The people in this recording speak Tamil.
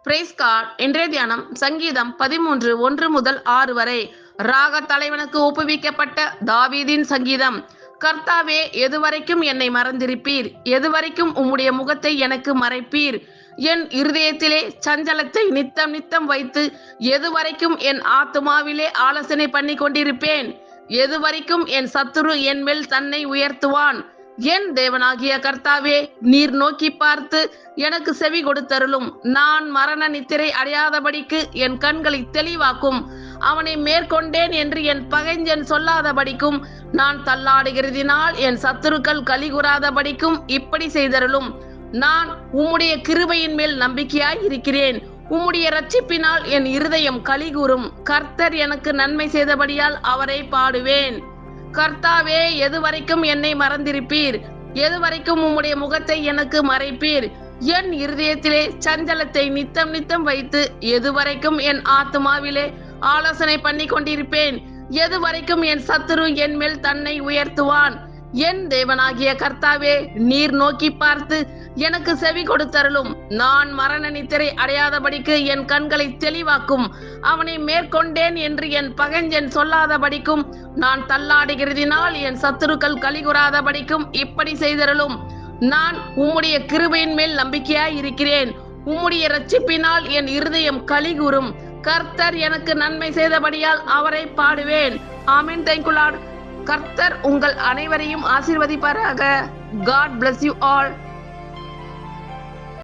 Price card. இன்றைய தியானம் சங்கீதம் 13 1 முதல் 6 வரை. ராக தலைவனுக்கு ஒப்புவிக்கப்பட்ட தாவீதின் சங்கீதம். கர்த்தாவே, எதுவரைக்கும் என்னை மறந்திருப்பீர்? எதுவரைக்கும் உம்முடைய முகத்தை எனக்கு மறைப்பீர்? என் இருதயத்திலே சஞ்சலத்தை நித்தம் நித்தம் வைத்து எதுவரைக்கும் என் ஆத்துமாவிலே ஆலோசனை பண்ணி கொண்டிருப்பேன்? எதுவரைக்கும் என் சத்துரு என் மேல் தன்னை உயர்த்துவான்? என் தேவனாகிய கர்த்தாவே, நீர் நோக்கி பார்த்து எனக்கு செவி கொடுத்தருளும். நான் மரண நித்திரை அடையாதபடிக்கு என் கண்களை தெளிவாக்கும். அவனை மேற்கொண்டேன் என்று என் பகைஞன் சொல்லாதபடிக்கும், நான் தள்ளாடுகிறதினால் என் சத்துருக்கள் கலிகூறாதபடிக்கும் இப்படி செய்தருளும். நான் உம்முடைய கிருபையின் மேல் நம்பிக்கையாய் இருக்கிறேன். உம்முடைய இரட்சிப்பினால் என் இருதயம் கலிகூறும். கர்த்தர் எனக்கு நன்மை செய்தபடியால் அவரை பாடுவேன். கர்த்தாவே, எதுவரைக்கும் என்னை மறந்திருப்பீர்? எதுவரைக்கும் உம்முடைய முகத்தை எனக்கு மறைப்பீர்? என் இருதயத்திலே சஞ்சலத்தை நித்தம் நித்தம் வைத்து எதுவரைக்கும் என் ஆத்துமாவிலே ஆலோசனை பண்ணி கொண்டிருப்பேன்? எதுவரைக்கும் என் சத்துரு என் மேல் தன்னை உயர்த்துவான்? என் தேவனாகிய கர்த்தாவே, நீர் நோக்கி பார்த்து எனக்கு செவி கொடுத்தருளும். நான் மரண நித்திரை அடையாதபடிக்கு என் கண்களை தெளிவாக்கும். அவனை மேற்கொண்டேன் என்று என் பகைஞன் சொல்லாதபடிக்கும், நான் தள்ளாடுகிறதினால் என் சத்துருக்கள் கலிகூறாதபடிக்கும் இப்படி செய்தருளும். நான் உம்முடைய கிருபையின் மேல் நம்பிக்கையாய் இருக்கிறேன். உம்முடைய இரட்சிப்பினால் என் இருதயம் கலிகூறும். கர்த்தர் எனக்கு நன்மை செய்தபடியால் அவரை பாடுவேன். ஆமென். Thank you Lord. கர்த்தர் உங்கள் அனைவரையும் ஆசீர்வதிப்பாராக. God bless you all.